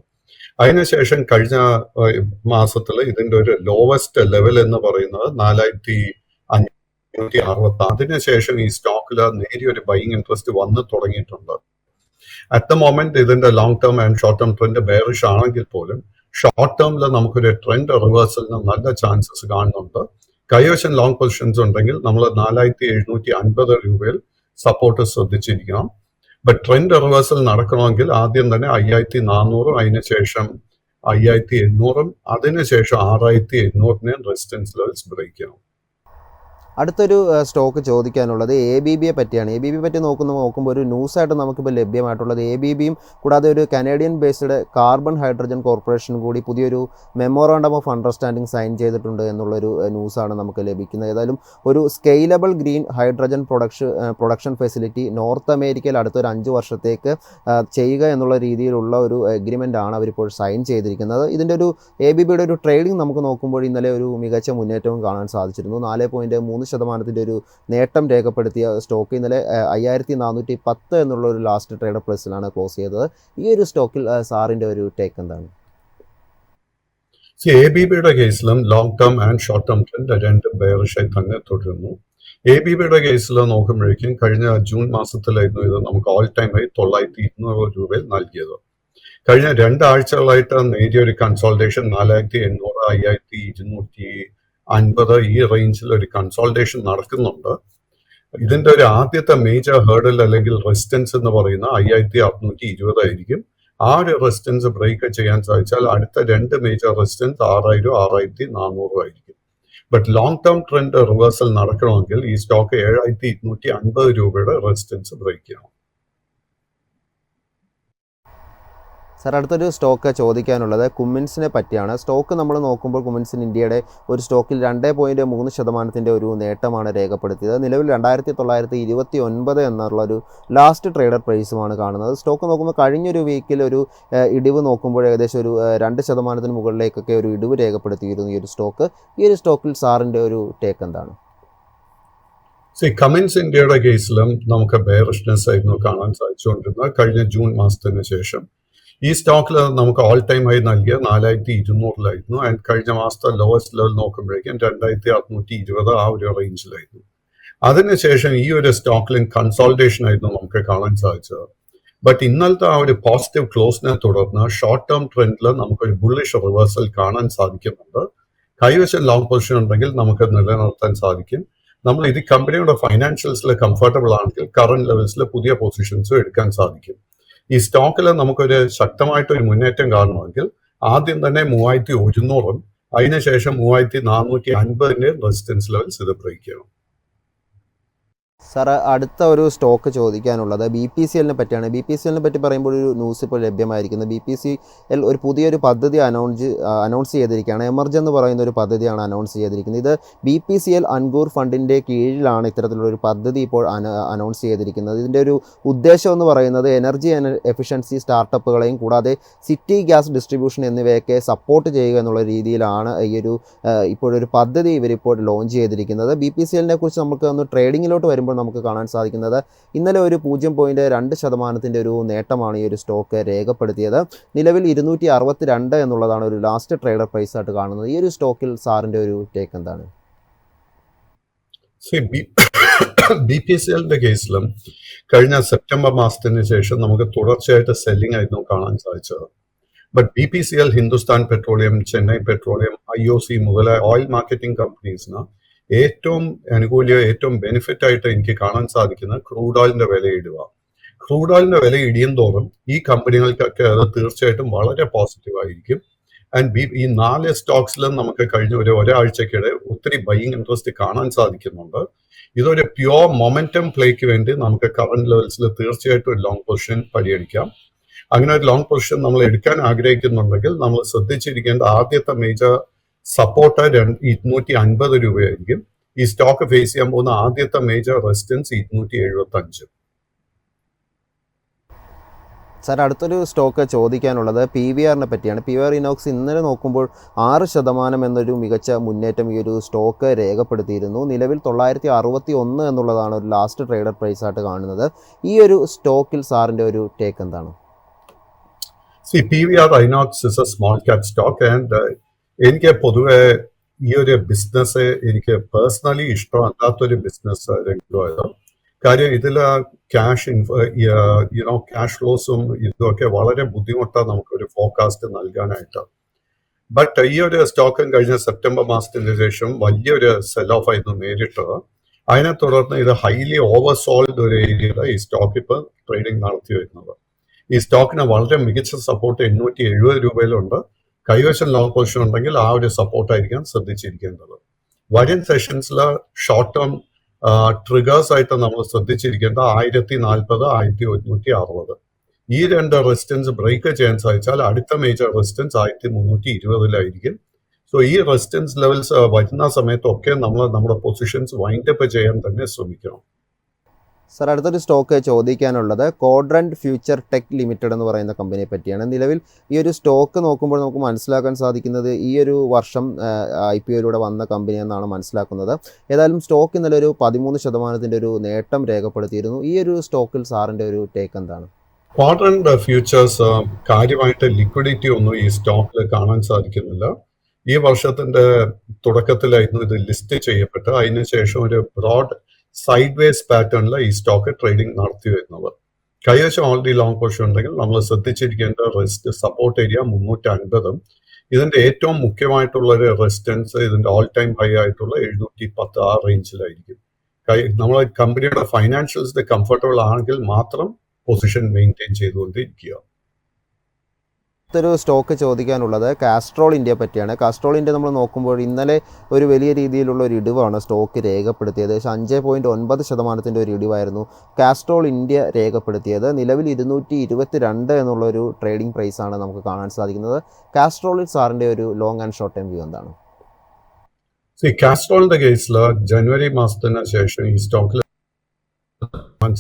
അതിനുശേഷം കഴിഞ്ഞ മാസത്തിൽ ഇതിന്റെ ഒരു ലോവസ്റ്റ് ലെവൽ എന്ന് പറയുന്നത് 4,560. അതിനുശേഷം ഈ സ്റ്റോക്കിൽ നേരിയൊരു ബൈയിങ് ഇൻട്രസ്റ്റ് വന്ന് തുടങ്ങിയിട്ടുണ്ട്. അറ്റ് ദ മൊമെന്റ് ഇതിന്റെ long term and short term trend bearish ആണെങ്കിൽ പോലും ഷോർട്ട് ടേമിൽ നമുക്കൊരു ട്രെൻഡ് റിവേഴ്സലിന് നല്ല ചാൻസസ് കാണുന്നുണ്ട്. കൈവശം ലോങ് പൊസിഷൻസ് ഉണ്ടെങ്കിൽ നമ്മൾ 4,750 രൂപയിൽ സപ്പോർട്ട് ശ്രദ്ധിച്ചിരിക്കണം. ബട്ട് ട്രെൻഡ് റിവേഴ്സൽ നടക്കണമെങ്കിൽ ആദ്യം തന്നെ 5,400, അതിനുശേഷം 5,800, അതിനുശേഷം 6,800 റെസിസ്റ്റൻസ് ലെവൽസ് ബ്രേക്ക് ചെയ്യണം. അടുത്തൊരു സ്റ്റോക്ക് ചോദിക്കാനുള്ളത് ABBയെ പറ്റിയാണ്. ABB പറ്റി നോക്കുമ്പോൾ ഒരു ന്യൂസായിട്ട് നമുക്കിപ്പോൾ ലഭ്യമായിട്ടുള്ളത് ABBയും കൂടാതെ ഒരു Canadian based carbon hydrogen corporation കൂടി പുതിയൊരു മെമ്മോറാണ്ടം ഓഫ് അണ്ടർസ്റ്റാൻഡിംഗ് സൈൻ ചെയ്തിട്ടുണ്ട് എന്നുള്ളൊരു ന്യൂസാണ് നമുക്ക് ലഭിക്കുന്നത്. ഏതായാലും ഒരു scalable green hydrogen production facility north അമേരിക്കയിൽ അടുത്തൊരു 5 വർഷത്തേക്ക് ചെയ്യുക എന്നുള്ള രീതിയിലുള്ള ഒരു എഗ്രിമെൻ്റ് ആണ് അവരിപ്പോൾ സൈൻ ചെയ്തിരിക്കുന്നത്. ഇതിൻ്റെ ഒരു ABBയുടെ ഒരു ട്രേഡിംഗ് നമുക്ക് നോക്കുമ്പോൾ ഇന്നലെ ഒരു മികച്ച മുന്നേറ്റവും കാണാൻ സാധിച്ചിരുന്നു. 4.3% ഒരു നേട്ടം രേഖപ്പെടുത്തിയ സ്റ്റോക്ക് ഇന്നലെ 5,410 എന്നുള്ള ഒരു ലാസ്റ്റ് ട്രേഡർ പ്രൈസിലാണ് ക്ലോസ് ചെയ്തത്. ഈ ഒരു സ്റ്റോക്കിൽ സാറിൻ്റെ ഒരു ടേക്ക് എന്താണ്? ABBയുടെ കേസിലും long term and short term trend രണ്ടും ബെയറിഷായി തന്നെ തുടരുന്നു. ABBയുടെ കേസിൽ നോക്കുമ്പോഴേക്കും കഴിഞ്ഞ ജൂൺ മാസത്തിലായിരുന്നു ഇത് നമുക്ക് ഓൾ ടൈം ആയി 9,200 രൂപയിൽ നൽകിയത്. കഴിഞ്ഞ 2 ആഴ്ചകളായിട്ട് നേരിയൊരു കൺസോൾട്ടേഷൻ 4,800, 5,250 ഈ റേഞ്ചിൽ ഒരു കൺസോൾട്ടേഷൻ നടക്കുന്നുണ്ട്. ഇതിന്റെ ഒരു ആദ്യത്തെ മേജർ ഹേർഡിൽ അല്ലെങ്കിൽ റെസിസ്റ്റൻസ് എന്ന് പറയുന്ന 5,620 ആയിരിക്കും. ആ ഒരു റെസിസ്റ്റൻസ് ബ്രേക്ക് ചെയ്യാൻ സാധിച്ചാൽ അടുത്ത 2 മേജർ റെസിസ്റ്റൻസ് 6,000, 6,400 ആയിരിക്കും. But long term trend reversal നടക്കണമെങ്കിൽ ഈ സ്റ്റോക്ക് 7,250 രൂപയുടെ റെസിസ്റ്റൻസ് ബ്രേക്ക് ചെയ്യണം. സാർ അടുത്തൊരു സ്റ്റോക്ക് ചോദിക്കാനുള്ളത് കുമ്മിൻസിനെ പറ്റിയാണ്. സ്റ്റോക്ക് നമ്മൾ നോക്കുമ്പോൾ കുമ്മിൻസിന് ഇന്ത്യയുടെ ഒരു സ്റ്റോക്കിൽ 2.3% ഒരു നേട്ടമാണ് രേഖപ്പെടുത്തിയത്. നിലവിൽ 2,929 എന്നുള്ളൊരു ലാസ്റ്റ് ട്രേഡർ പ്രൈസുമാണ് കാണുന്നത്. സ്റ്റോക്ക് നോക്കുമ്പോൾ കഴിഞ്ഞൊരു വീക്കിൽ ഒരു ഇടിവ് നോക്കുമ്പോൾ ഏകദേശം ഒരു 2% മുകളിലേക്കൊക്കെ ഒരു ഇടിവ് രേഖപ്പെടുത്തിയിരുന്നു ഈ ഒരു സ്റ്റോക്ക്. ഈ ഒരു സ്റ്റോക്കിൽ സാറിൻ്റെ ഒരു ടേക്ക് എന്താണ്? കമിൻസ് ഇന്ത്യയുടെ കേസിലും നമുക്ക് ബെയറിഷ്നെസ് ആയിരുന്നു കാണാൻ സാധിച്ചുകൊണ്ടിരുന്നത് കഴിഞ്ഞ ജൂൺ മാസത്തിന് ശേഷം. ഈ സ്റ്റോക്കിൽ നമുക്ക് ഓൾ ടൈം ആയി നൽകിയ 4,200 ആൻഡ് കഴിഞ്ഞ മാസത്തെ ലോവസ്റ്റ് ലെവൽ നോക്കുമ്പോഴേക്കും 2,620 ആ ഒരു റേഞ്ചിലായിരുന്നു. അതിനുശേഷം ഈ ഒരു സ്റ്റോക്കിലും കൺസോൾട്ടേഷൻ ആയിരുന്നു നമുക്ക് കാണാൻ സാധിച്ചത്. ബട്ട് ഇന്നലത്തെ ആ ഒരു പോസിറ്റീവ് ക്ലോസിനെ തുടർന്ന് ഷോർട്ട് ടേം ട്രെൻഡിൽ നമുക്കൊരു ബുള്ളിഷ് റിവേഴ്സൽ കാണാൻ സാധിക്കുന്നുണ്ട്. കൈവശം ലോങ് പൊസിഷൻ ഉണ്ടെങ്കിൽ നമുക്ക് നിലനിർത്താൻ സാധിക്കും. നമ്മൾ ഇത് കമ്പനിയുടെ ഫൈനാൻഷ്യൽസിൽ കംഫർട്ടബിൾ ആണെങ്കിൽ കറന്റ് ലെവൽസിൽ പുതിയ പൊസിഷൻസും എടുക്കാൻ സാധിക്കും. ഈ സ്റ്റോക്കിൽ നമുക്കൊരു ശക്തമായിട്ടൊരു മുന്നേറ്റം കാണണമെങ്കിൽ ആദ്യം തന്നെ 3,100, അതിനുശേഷം 3450 റെസിസ്റ്റൻസ് ലെവൽസ് ഇത് ബ്രേക്ക് ചെയ്യണം. സാർ, അടുത്ത ഒരു സ്റ്റോക്ക് ചോദിക്കാനുള്ളത് BPCLനെ പറ്റിയാണ്. BPCLനെ പറ്റി പറയുമ്പോൾ ഒരു ന്യൂസ് ഇപ്പോൾ ലഭ്യമായിരിക്കുന്നത്, BPCL ഒരു പുതിയൊരു പദ്ധതി അനൗൺസ് ചെയ്തിരിക്കുകയാണ്. എമർജ് എന്ന് പറയുന്ന ഒരു പദ്ധതിയാണ് അനൗൺസ് ചെയ്തിരിക്കുന്നത്. ഇത് BPCL അൻകൂർ ഫണ്ടിൻ്റെ കീഴിലാണ് ഇത്തരത്തിലുള്ളൊരു പദ്ധതി ഇപ്പോൾ അനൗൺസ് ചെയ്തിരിക്കുന്നത്. ഇതിൻ്റെ ഒരു ഉദ്ദേശം എന്ന് പറയുന്നത് എനർജി എഫിഷ്യൻസി സ്റ്റാർട്ടപ്പുകളെയും കൂടാതെ സിറ്റി ഗ്യാസ് ഡിസ്ട്രിബ്യൂഷൻ എന്നിവയൊക്കെ സപ്പോർട്ട് ചെയ്യുക എന്നുള്ള രീതിയിലാണ് ഈ ഒരു ഇപ്പോഴൊരു പദ്ധതി ഇവരിപ്പോൾ ലോഞ്ച് ചെയ്തിരിക്കുന്നത്. BPCLനെ കുറിച്ച് നമുക്ക് ഒന്ന് ട്രേഡിങ്ങിലോട്ട് വരുമ്പോൾ നമുക്ക് കാണാൻ സാധിക്കുന്നത് ഇന്നലെ ഒരു 0.2% ഒരു നേട്ടമാണ് ഈ ഒരു സ്റ്റോക്ക് രേഖപ്പെടുത്തിയത്. നിലവിൽ 262 എന്നുള്ളതാണ് ഒരു ലാസ്റ്റ് ട്രേഡർ പ്രൈസ് ആയിട്ട് കാണുന്നത്. ഈ ഒരു സ്റ്റോക്കിൽ സാറിൻ്റെ ഒരു ടേക്ക് എന്താണ്? BPCLന്റെ കേസിലും കഴിഞ്ഞ സെപ്റ്റംബർ മാസത്തിന് ശേഷം നമുക്ക് തുടർച്ചയായിട്ട് സെല്ലിംഗ് ആയിരുന്നു കാണാൻ സാധിച്ചത്. But BPCL, Hindustan petroleum, Chennai petroleum, IOC മുതലായ ഓയിൽ മാർക്കറ്റിംഗ് കമ്പനീസിന് ഏറ്റവും ഏറ്റവും ബെനിഫിറ്റ് ആയിട്ട് എനിക്ക് കാണാൻ സാധിക്കുന്നത് ക്രൂഡ് ഓയിലിന്റെ വില ഇടുക. ക്രൂഡ് ഓയിലിന്റെ വില ഇടിയും തോറും ഈ കമ്പനികൾക്കൊക്കെ അത് തീർച്ചയായിട്ടും വളരെ പോസിറ്റീവ് ആയിരിക്കും. ആൻഡ് ഈ 4 സ്റ്റോക്സിലും നമുക്ക് കഴിഞ്ഞ ഒരാഴ്ചക്കിടെ ഒത്തിരി ബൈയിങ് ഇൻട്രസ്റ്റ് കാണാൻ സാധിക്കുന്നുണ്ട്. ഇതൊരു പ്യുവർ മൊമെന്റം പ്ലേക്ക് വേണ്ടി നമുക്ക് കറന്റ് ലെവൽസിൽ തീർച്ചയായിട്ടും ഒരു ലോങ് പൊസിഷൻ പരിഗണിക്കാം. അങ്ങനെ ഒരു ലോങ് പൊസിഷൻ നമ്മൾ എടുക്കാൻ ആഗ്രഹിക്കുന്നുണ്ടെങ്കിൽ നമ്മൾ ശ്രദ്ധിച്ചിരിക്കേണ്ട ആദ്യത്തെ മേജർ സപ്പോർട്ട് 250 രൂപയായിരിക്കും. ഈ സ്റ്റോക്ക് ഫേസ് ചെയ്യാൻ പോകുന്ന ആദ്യത്തെ മേജർ റെസിസ്റ്റൻസ് 275. സാർ, അടുത്തൊരു സ്റ്റോക്ക് ചോദിക്കാനുള്ളത് PVRനെ പറ്റിയാണ്. PVR ഇനോക്സ് ഇന്നലെ നോക്കുമ്പോൾ 6% എന്നൊരു മികച്ച മുന്നേറ്റം ഈ ഒരു സ്റ്റോക്ക് രേഖപ്പെടുത്തിയിരുന്നു. നിലവിൽ 961 എന്നുള്ളതാണ് ഒരു ലാസ്റ്റ് ട്രേഡർ പ്രൈസ് ആയിട്ട് കാണുന്നത്. ഈ ഒരു സ്റ്റോക്കിൽ സാറിൻ്റെ ഒരു ടേക്ക് എന്താണ്? PVR Inox is A small cap stock and എനിക്ക് പൊതുവെ ഈ ഒരു ബിസിനസ് എനിക്ക് പേഴ്സണലി ഇഷ്ടമല്ലാത്തൊരു ബിസിനസ് രംഗമായത്. കാര്യം ഇതിൽ ക്യാഷ് ഫ്ലോസും ഇതൊക്കെ വളരെ ബുദ്ധിമുട്ടാണ് നമുക്കൊരു ഫോർകാസ്റ്റ് നൽകാനായിട്ട്. ബട്ട് ഈ ഒരു സ്റ്റോക്കും കഴിഞ്ഞ സെപ്റ്റംബർ മാസത്തിന് ശേഷം വലിയൊരു സെൽ ഓഫ് ആയിരുന്നു നേരിട്ടത്. അതിനെ തുടർന്ന് ഇത് ഹൈലി ഓവർസോൾഡ് ഒരു ഏരിയയിൽ ഈ സ്റ്റോക്ക് ഇപ്പോൾ ട്രേഡിംഗ് നടത്തി വരുന്നത്. ഈ സ്റ്റോക്കിന് വളരെ മികച്ച സപ്പോർട്ട് 870 രൂപയിലുണ്ട്. കൈവശം ലോങ് പൊസിഷൻ ഉണ്ടെങ്കിൽ ആ ഒരു സപ്പോർട്ടായിരിക്കാം ശ്രദ്ധിച്ചിരിക്കേണ്ടത്. വരും സെഷൻസിൽ ഷോർട്ട് ടേം ട്രിഗേഴ്സ് ആയിട്ട് നമ്മൾ ശ്രദ്ധിച്ചിരിക്കേണ്ട 1040, 1160. ഈ 2 റെസിസ്റ്റൻസ് ബ്രേക്ക് ചെയ്യാൻ സാധിച്ചാൽ അടുത്ത മേജർ റെസിസ്റ്റൻസ് 1320 സോ ഈ റെസിസ്റ്റൻസ് ലെവൽസ് വരുന്ന സമയത്തൊക്കെ നമ്മൾ നമ്മുടെ പൊസിഷൻസ് വൈൻഡപ്പ് ചെയ്യാൻ തന്നെ ശ്രമിക്കണം. സാർ, അടുത്തൊരു സ്റ്റോക്ക് ചോദിക്കാനുള്ളത് ക്വാഡ്രന്റ് ഫ്യൂച്ചർ ടെക് ലിമിറ്റഡ് എന്ന് പറയുന്ന കമ്പനിയെ പറ്റിയാണ്. നിലവിൽ ഈ ഒരു സ്റ്റോക്ക് നോക്കുമ്പോൾ നമുക്ക് മനസ്സിലാക്കാൻ സാധിക്കുന്നത് ഈ ഒരു വർഷം IPOയിലൂടെ വന്ന കമ്പനി എന്നാണ് മനസ്സിലാക്കുന്നത്. ഏതായാലും സ്റ്റോക്ക് ഇന്നലെ ഒരു 13% ഒരു നേട്ടം രേഖപ്പെടുത്തിയിരുന്നു. ഈ ഒരു സ്റ്റോക്കിൽ സാറിൻ്റെ ഒരു ടേക്ക് എന്താണ്? ക്വാഡ്രന്റ് ഫ്യൂച്ചേഴ്സ് കാര്യമായിട്ട് ലിക്വിഡിറ്റി ഒന്നും ഈ സ്റ്റോക്കിൽ കാണാൻ സാധിക്കുന്നില്ല. ഈ വർഷത്തിന്റെ തുടക്കത്തിലായിരുന്നു ഇത് ലിസ്റ്റ് ചെയ്യപ്പെട്ട് അതിനുശേഷം ഒരു ബ്രോഡ് സൈഡ് വേസ് പാറ്റേണിൽ ഈ സ്റ്റോക്ക് ട്രേഡിംഗ് നടത്തി വരുന്നത്. കൈവശം ഓൾറെഡി ലോങ് പൊസിഷൻ ഉണ്ടെങ്കിൽ നമ്മൾ ശ്രദ്ധിച്ചിരിക്കേണ്ട സപ്പോർട്ട് ഏരിയ 350. ഇതിന്റെ ഏറ്റവും മുഖ്യമായിട്ടുള്ള ഒരു റെസിസ്റ്റൻസ് ഇതിന്റെ ഓൾ ടൈം ഹൈ ആയിട്ടുള്ള 710 ആ റേഞ്ചിലായിരിക്കും. നമ്മൾ കമ്പനിയുടെ ഫൈനാൻഷ്യൽസ് കംഫർട്ടബിൾ ആണെങ്കിൽ മാത്രം പൊസിഷൻ മെയിൻറ്റെയിൻ ചെയ്തുകൊണ്ടിരിക്കുക. അടുത്തൊരു സ്റ്റോക്ക് ചോദിക്കാനുള്ളത് കാസ്ട്രോൾ ഇന്ത്യയെ പറ്റിയാണ്. കാസ്ട്രോൾ ഇന്ത്യ നമ്മൾ നോക്കുമ്പോൾ ഇന്നലെ ഒരു വലിയ രീതിയിലുള്ള ഒരു ഇടിവാണ് സ്റ്റോക്ക് രേഖപ്പെടുത്തിയത്. 5.9% ഒരു ഇടിവായിരുന്നു കാസ്ട്രോൾ ഇന്ത്യ രേഖപ്പെടുത്തിയത്. നിലവിൽ 222 എന്നുള്ളൊരു ട്രേഡിംഗ് പ്രൈസാണ് നമുക്ക് കാണാൻ സാധിക്കുന്നത്. കാസ്ട്രോളിൽ സാറിൻ്റെ ഒരു long and short time view എന്താണ്? കാസ്ട്രോളിന്റെ കേസിൽ ജനുവരി മാസത്തിന് ശേഷം ഈ സ്റ്റോക്കിൽ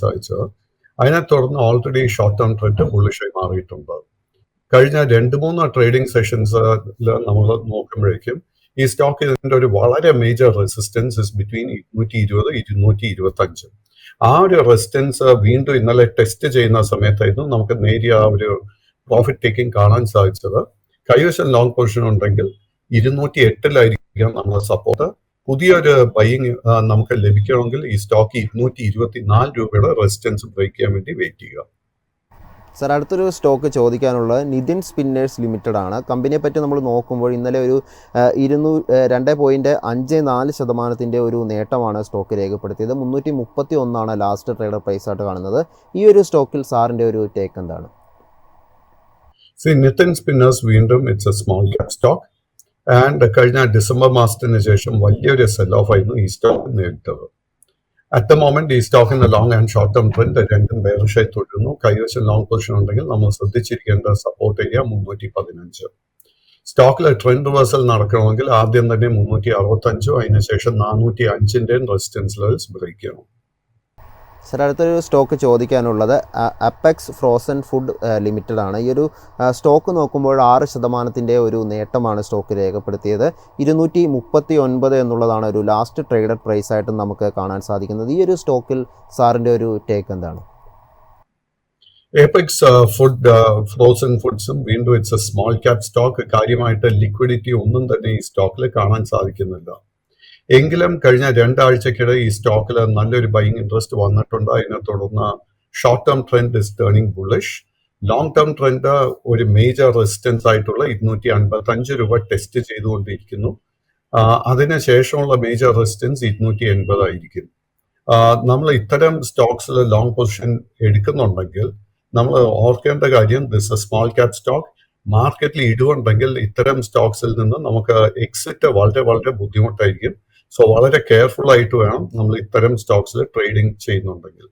സാധിച്ചത് അതിനെ തുടർന്ന് ഓൾറെഡി ഷോർട്ട് ടേം ട്രെൻഡ് ബുള്ളിഷായി മാറിയിട്ടുണ്ട്. കഴിഞ്ഞ 2-3 ട്രേഡിംഗ് സെഷൻസിൽ നമ്മൾ നോക്കുമ്പോഴേക്കും ഈ സ്റ്റോക്ക് ഇതിന്റെ ഒരു വളരെ മേജർ റെസിസ്റ്റൻസ് ഇസ് ബിറ്റ്വീൻ 220-225. ആ ഒരു റെസിസ്റ്റൻസ് വീണ്ടും ഇന്നലെ ടെസ്റ്റ് ചെയ്യുന്ന സമയത്തായിരുന്നു നമുക്ക് നേരിയ ഒരു പ്രോഫിറ്റ് ടേക്കിംഗ് കാണാൻ സാധിച്ചത്. കൈവശം ലോങ് പൊസിഷൻ ഉണ്ടെങ്കിൽ 208 നമ്മുടെ സപ്പോർട്ട്. പുതിയൊരു ബൈയിങ് നമുക്ക് ലഭിക്കണമെങ്കിൽ ഈ സ്റ്റോക്ക് 224 രൂപയുടെ റെസിസ്റ്റൻസ് ബ്രേക്ക് ചെയ്യാൻ വേണ്ടി വെയിറ്റ് ചെയ്യുക. സാർ, അടുത്തൊരു സ്റ്റോക്ക് ചോദിക്കാനുള്ളത് നിതിൻ സ്പിന്നേഴ്സ് ലിമിറ്റഡ് ആണ്. കമ്പനിയെ പറ്റി നമ്മൾ നോക്കുമ്പോൾ ഇന്നലെ ഒരു 2.54% ഒരു നേട്ടമാണ് സ്റ്റോക്ക് രേഖപ്പെടുത്തിയത്. 331 ലാസ്റ്റ് ട്രേഡർ പ്രൈസ് ആയിട്ട് കാണുന്നത്. ഈ ഒരു സ്റ്റോക്കിൽ സാറിൻ്റെ ഒരു ടേക്ക് എന്താണ്? നിതിൻ സ്പിന്നേഴ്സ് വീണ്ടും it's a small cap stock. And കഴിഞ്ഞ ഡിസംബർ മാസത്തിന് ശേഷം വലിയൊരു സെൽ ഓഫ് ആയിരുന്നു ഈ സ്റ്റോക്ക് നേരിട്ടത്. അറ്റ് ദ മൊമെന്റ് ഈ സ്റ്റോക്കിന്റെ long and short term trend രണ്ടും ബെയറിഷായി തുടരുന്നു. കൈവശം ലോങ് പൊസിഷൻ ഉണ്ടെങ്കിൽ നമ്മൾ ശ്രദ്ധിച്ചിരിക്കേണ്ട സപ്പോർട്ട് ഏരിയ 315. സ്റ്റോക്കിലെ ട്രെൻഡ് റിവേഴ്സൽ നടക്കണമെങ്കിൽ ആദ്യം തന്നെ 365 അതിനുശേഷം 405 റെസിസ്റ്റൻസ് ലെവൽസ് ബ്രേക്ക് ചെയ്യണം. സർ, അടുത്തൊരു സ്റ്റോക്ക് ചോദിക്കാനുള്ളത് അപ്പെക്സ് ഫ്രോസൺ ഫുഡ് ലിമിറ്റഡ് ആണ്. ഈ ഒരു സ്റ്റോക്ക് നോക്കുമ്പോൾ 6% ഒരു നേട്ടമാണ് സ്റ്റോക്ക് രേഖപ്പെടുത്തിയത്. 239 എന്നുള്ളതാണ് ഒരു ലാസ്റ്റ് ട്രേഡഡ് പ്രൈസ് ആയിട്ട് നമുക്ക് കാണാൻ സാധിക്കുന്നത്. ഈ ഒരു സ്റ്റോക്കിൽ സാറിൻ്റെ ഒരു ടേക്ക് എന്താണ്? എപെക്സ് ഫ്രോസൺ ഫുഡ്സും വീണ്ടും it's a small cap stock. കാര്യമായിട്ട് ലിക്വിഡിറ്റി ഒന്നും തന്നെ ഈ സ്റ്റോക്കിൽ കാണാൻ സാധിക്കുന്നില്ല. എങ്കിലും കഴിഞ്ഞ 2 ആഴ്ചക്കിടെ ഈ സ്റ്റോക്കിൽ നല്ലൊരു ബൈയിങ് ഇൻട്രസ്റ്റ് വന്നിട്ടുണ്ട്. അതിനെ തുടർന്ന് short term trend is turning bullish. Long term trend ഒരു മേജർ റെസിസ്റ്റൻസ് ആയിട്ടുള്ള 255 രൂപ ടെസ്റ്റ് ചെയ്തുകൊണ്ടിരിക്കുന്നു. അതിനുശേഷമുള്ള മേജർ റെസിസ്റ്റൻസ് 280 ആയിരിക്കും. നമ്മൾ ഇത്തരം സ്റ്റോക്സിൽ ലോങ് പൊസിഷൻ എടുക്കുന്നുണ്ടെങ്കിൽ നമ്മൾ ഓർക്കേണ്ട കാര്യം, this A small cap stock. മാർക്കറ്റിൽ ഇടിവുണ്ടെങ്കിൽ ഇത്തരം സ്റ്റോക്സിൽ നിന്ന് നമുക്ക് എക്സിറ്റ് വളരെ വളരെ ബുദ്ധിമുട്ടായിരിക്കും. സോ വളരെ കെയർഫുൾ ആയിട്ട് വേണം നമ്മൾ ഇത്തരം സ്റ്റോക്സിൽ ട്രേഡിംഗ് ചെയ്യുന്നുണ്ടെങ്കിൽ.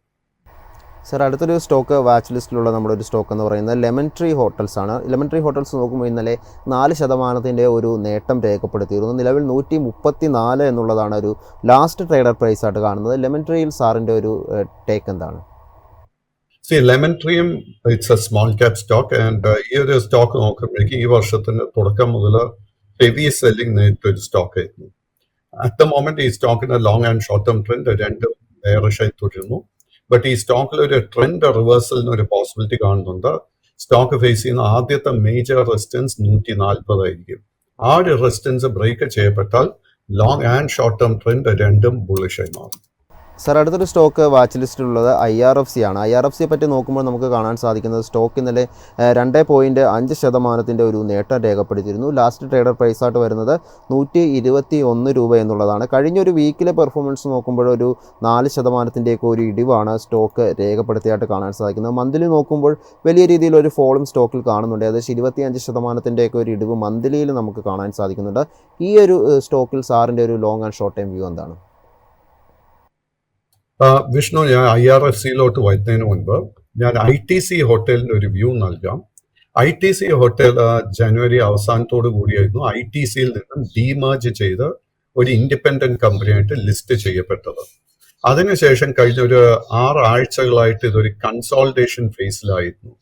സർ, അടുത്തൊരു സ്റ്റോക്ക് വാച്ച് ലിസ്റ്റിലുള്ള നമ്മുടെ ഒരു സ്റ്റോക്ക് എന്ന് പറയുന്നത് ലെമൺ ട്രീ ഹോട്ടൽസ് ആണ്. ലെമൺ ട്രീ ഹോട്ടൽസ് നോക്കുമ്പോൾ ഇന്നലെ 4% ഒരു നേട്ടം രേഖപ്പെടുത്തിയിരുന്നു. നിലവിൽ 134 എന്നുള്ളതാണ് ഒരു ലാസ്റ്റ് ട്രേഡർ പ്രൈസ് ആയിട്ട് കാണുന്നത്. ലെമൺ ട്രീയിൽ സാറിൻ്റെ ഒരു ടേക്ക് എന്താണ്? ലെമൺ ട്രീയും it's a small cap stock. And ഈ ഒരു സ്റ്റോക്ക് നോക്കുമ്പോഴേക്കും ഈ വർഷത്തിന്റെ തുടക്കം മുതൽ ഹെവി സെല്ലിംഗ് നേരിട്ടൊരു സ്റ്റോക്ക് ആയിരുന്നു. അറ്റ് ദ മൊമെന്റ് ഈ സ്റ്റോക്കിന്റെ long and short term trend രണ്ടും ബെയറിഷായി തുടരുന്നു. ബട്ട് ഈ സ്റ്റോക്കിൽ ഒരു ട്രെൻഡ് റിവേഴ്സലിന് ഒരു പോസിബിലിറ്റി കാണുന്നുണ്ട്. സ്റ്റോക്ക് ഫേസ് ചെയ്യുന്ന ആദ്യത്തെ മേജർ റെസിസ്റ്റൻസ് 140 ആയിരിക്കും. ആ ഒരു റെസിസ്റ്റൻസ് ബ്രേക്ക് ചെയ്യപ്പെട്ടാൽ long and short term trend രണ്ടും ബുള്ളിഷായി മാറും. സർ, അടുത്തൊരു സ്റ്റോക്ക് വാച്ച് ലിസ്റ്റിലുള്ളത് IRFC ആണ്. IRFCയെ പറ്റി നോക്കുമ്പോൾ നമുക്ക് കാണാൻ സാധിക്കുന്നത് സ്റ്റോക്ക് ഇന്നലെ 2.5% ഒരു നേട്ടം രേഖപ്പെടുത്തിയിരുന്നു. ലാസ്റ്റ് ട്രേഡർ പ്രൈസായിട്ട് വരുന്നത് 121 രൂപ എന്നുള്ളതാണ്. കഴിഞ്ഞൊരു വീക്കിലെ പെർഫോമൻസ് നോക്കുമ്പോൾ ഒരു 4% ഒരു ഇടിവാണ് സ്റ്റോക്ക് രേഖപ്പെടുത്തിയായിട്ട് കാണാൻ സാധിക്കുന്നത്. മന്ത്ലി നോക്കുമ്പോൾ വലിയ രീതിയിലൊരു ഫോളും സ്റ്റോക്കിൽ കാണുന്നുണ്ട്. ഏകദേശം 25% ഒരു ഇടിവ് മന്ത്ലിയിൽ നമുക്ക് കാണാൻ സാധിക്കുന്നുണ്ട്. ഈ ഒരു സ്റ്റോക്കിൽ സാറിൻ്റെ ഒരു long and short time view എന്താണ്? വിഷ്ണു, ഞാൻ IRFCയിലോട്ട് വരുന്നതിന് മുൻപ് ഞാൻ ITC ഹോട്ടലിന്റെ ഒരു വ്യൂ നൽകാം. ITC ഹോട്ടൽ ജനുവരി അവസാനത്തോടു കൂടിയായിരുന്നു ITCയിൽ നിന്നും ഡീമേർജ് ചെയ്ത് ഒരു ഇൻഡിപെൻഡന്റ് കമ്പനിയായിട്ട് ലിസ്റ്റ് ചെയ്യപ്പെട്ടത്. അതിനുശേഷം കഴിഞ്ഞ ഒരു 6 ആഴ്ചകളായിട്ട് ഇതൊരു കൺസോൾട്ടേഷൻ ഫേസിലായിരുന്നു.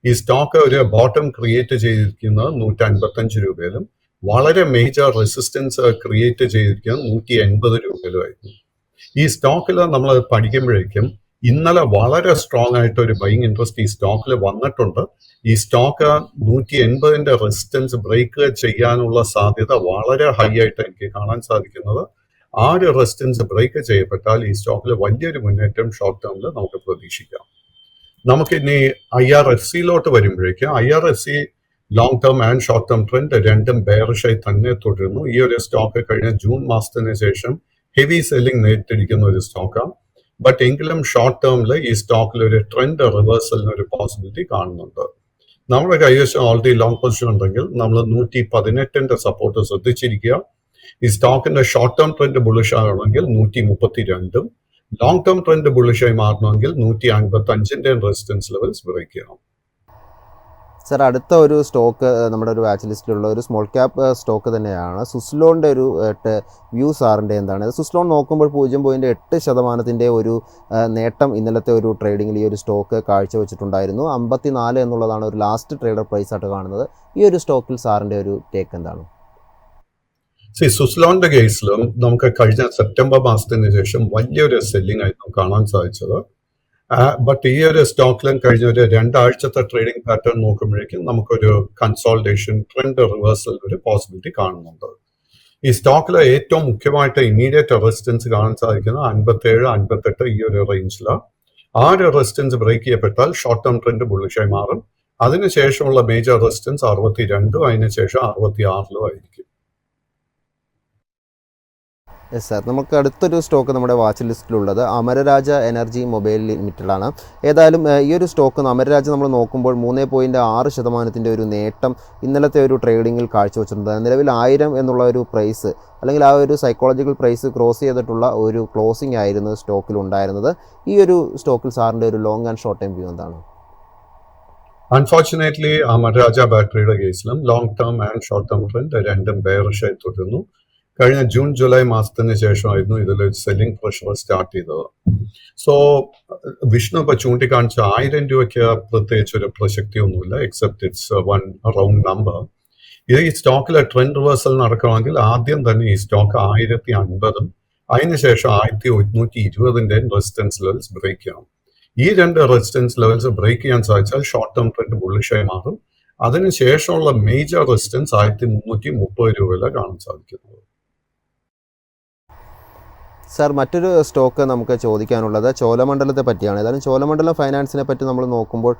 ഈ സ്റ്റോക്ക് ഒരു ബോട്ടം ക്രിയേറ്റ് ചെയ്തിരിക്കുന്നത് 155 രൂപയിലും വളരെ മേജർ റെസിസ്റ്റൻസ് ക്രിയേറ്റ് ചെയ്തിരിക്കുന്നത് 180 രൂപയിലുമായിരുന്നു. ഈ സ്റ്റോക്കിൽ നമ്മൾ പഠിക്കുമ്പോഴേക്കും ഇന്നലെ വളരെ സ്ട്രോങ് ആയിട്ട് ഒരു ബൈയിങ് ഇൻട്രസ്റ്റ് ഈ സ്റ്റോക്കിൽ വന്നിട്ടുണ്ട്. ഈ സ്റ്റോക്ക് 180 റെസിസ്റ്റൻസ് ബ്രേക്ക് ചെയ്യാനുള്ള സാധ്യത വളരെ ഹൈ ആയിട്ട് എനിക്ക് കാണാൻ സാധിക്കുന്നത്. ആ ഒരു റെസിസ്റ്റൻസ് ബ്രേക്ക് ചെയ്യപ്പെട്ടാൽ ഈ സ്റ്റോക്കിൽ വലിയൊരു മുന്നേറ്റം ഷോർട്ട് ടേമിൽ നമുക്ക് പ്രതീക്ഷിക്കാം. നമുക്കിനി IRFCയിലോട്ട് വരുമ്പോഴേക്കും IRFC long term and short term trend രണ്ടും ബെയറിഷായി തന്നെ തുടരുന്നു. ഈ ഒരു സ്റ്റോക്ക് കഴിഞ്ഞ ജൂൺ മാസത്തിന് ശേഷം ഹെവി സെല്ലിംഗ് നേരിട്ടിരിക്കുന്ന ഒരു സ്റ്റോക്കാണ്. ബട്ട് എങ്കിലും ഷോർട്ട് ടേമിൽ ഈ സ്റ്റോക്കിൽ ഒരു ട്രെൻഡ് റിവേഴ്സലിന് ഒരു പോസിബിലിറ്റി കാണുന്നുണ്ട്. നമ്മുടെ കൈവശം ഓൾറെഡി ലോങ് പൊസിഷൻ ഉണ്ടെങ്കിൽ നമ്മൾ 118 സപ്പോർട്ട് ശ്രദ്ധിച്ചിരിക്കുക. ഈ സ്റ്റോക്കിന്റെ ഷോർട്ട് ടേം ട്രെൻഡ് ബുള്ളിഷ് ആകണമെങ്കിൽ 132, ലോങ് ടേം ട്രെൻഡ് ബുള്ളിഷായി മാറണമെങ്കിൽ 155 റെസിസ്റ്റൻസ് ലെവൽസ് ബ്രേക്ക് ചെയ്യണം. സർ, അടുത്ത ഒരു സ്റ്റോക്ക് നമ്മുടെ ഒരു വാച്ച് ലിസ്റ്റിലുള്ള ഒരു സ്മോൾ ക്യാപ്പ് സ്റ്റോക്ക് തന്നെയാണ്. സുസ്ലോണിൻ്റെ ഒരു വ്യൂ സാറിൻ്റെ എന്താണ്? സുസ്ലോൺ നോക്കുമ്പോൾ 0.8% ഒരു നേട്ടം ഇന്നലത്തെ ഒരു ട്രേഡിങ്ങിൽ ഈ ഒരു സ്റ്റോക്ക് കാഴ്ചവെച്ചിട്ടുണ്ടായിരുന്നു. 54 എന്നുള്ളതാണ് ഒരു ലാസ്റ്റ് ട്രേഡർ പ്രൈസ് ആയിട്ട് കാണുന്നത്. ഈ ഒരു സ്റ്റോക്കിൽ സാറിൻ്റെ ഒരു ടേക്ക് എന്താണ്? സുസ്ലോണിന്റെ കേസിലും നമുക്ക് കഴിഞ്ഞ സെപ്റ്റംബർ മാസത്തിന് ശേഷം വലിയൊരു സെല്ലിംഗ് ആയിരുന്നു കാണാൻ സാധിച്ചത്. ബട്ട് ഈ ഒരു സ്റ്റോക്കിലും കഴിഞ്ഞ ഒരു 2 ആഴ്ചത്തെ ട്രേഡിംഗ് പാറ്റേൺ നോക്കുമ്പോഴേക്കും നമുക്കൊരു കൺസോൾട്ടേഷൻ ട്രെൻഡ് റിവേഴ്സൽ ഒരു പോസിബിലിറ്റി കാണുന്നുണ്ട്. ഈ സ്റ്റോക്കിൽ ഏറ്റവും മുഖ്യമായിട്ട് ഇമ്മീഡിയറ്റ് റെസിസ്റ്റൻസ് കാണാൻ സാധിക്കുന്നത് 57, 58 ഈ ഒരു റേഞ്ചിലാണ്. ആ ഒരു റെസിസ്റ്റൻസ് ബ്രേക്ക് ചെയ്യപ്പെട്ടാൽ ഷോർട്ട് ടേം ട്രെൻഡ് ബുള്ളിഷായി മാറും. അതിനുശേഷമുള്ള മേജർ റെസിസ്റ്റൻസ് 62, അതിനുശേഷം 66 ആയിരിക്കും. യെസ് സാർ, നമുക്ക് അടുത്തൊരു സ്റ്റോക്ക് നമ്മുടെ വാച്ച് ലിസ്റ്റിലുള്ളത് അമരരാജ എനർജി മൊബൈൽ ലിമിറ്റഡാണ്. ഏതായാലും ഈ ഒരു സ്റ്റോക്ക് അമരരാജ നമ്മൾ നോക്കുമ്പോൾ 3.6% ഒരു നേട്ടം ഇന്നലത്തെ ഒരു ട്രേഡിങ്ങിൽ കാഴ്ചവെച്ചിട്ടുണ്ട്. നിലവിൽ 1000 എന്നുള്ള ഒരു പ്രൈസ് അല്ലെങ്കിൽ ആ ഒരു സൈക്കോളജിക്കൽ പ്രൈസ് ക്രോസ് ചെയ്തിട്ടുള്ള ഒരു ക്ലോസിംഗ് ആയിരുന്നു സ്റ്റോക്കിൽ ഉണ്ടായിരുന്നത്. ഈ ഒരു സ്റ്റോക്കിൽ സാറിൻ്റെ ഒരു long and short time view എന്താണ്? അൺഫോർച്ചുനേറ്റ്ലി അമരരാജ ബാറ്ററിയുടെ കേസിലും long term and short term trend രണ്ടും ബെയറിഷായി തുടരുന്നു. കഴിഞ്ഞ ജൂൺ ജൂലൈ മാസത്തിന് ശേഷമായിരുന്നു ഇതിലൊരു സെല്ലിംഗ് പ്രഷർ സ്റ്റാർട്ട് ചെയ്തത്. സോ വിഷ്ണു ഇപ്പൊ ചൂണ്ടിക്കാണിച്ച 1000 രൂപയ്ക്ക് പ്രത്യേകിച്ച് ഒരു പ്രസക്തിയൊന്നുമില്ല, except it's one round number. ഇത് ഈ സ്റ്റോക്കിലെ ട്രെൻഡ് റിവേഴ്സൽ നടക്കണമെങ്കിൽ ആദ്യം തന്നെ ഈ സ്റ്റോക്ക് 1050 അതിനുശേഷം 1120 റെസിസ്റ്റൻസ് ലെവൽസ് ബ്രേക്ക് ചെയ്യണം. ഈ രണ്ട് റെസിസ്റ്റൻസ് ലെവൽസ് ബ്രേക്ക് ചെയ്യാൻ സാധിച്ചാൽ ഷോർട്ട് ടേം ട്രെൻഡ് ബുള്ളിഷായി മാറും. അതിനുശേഷമുള്ള മേജർ റെസിസ്റ്റൻസ് 1330 രൂപയിലാണ് കാണാൻ സാധിക്കുന്നത്. സാർ, മറ്റൊരു സ്റ്റോക്ക് നമുക്ക് ചോദിക്കാനുള്ളത് ചോലമണ്ഡലത്തെ പറ്റിയാണ്. ഏതായാലും ചോലമണ്ഡലം ഫൈനാൻസിനെ പറ്റി നമ്മൾ നോക്കുമ്പോൾ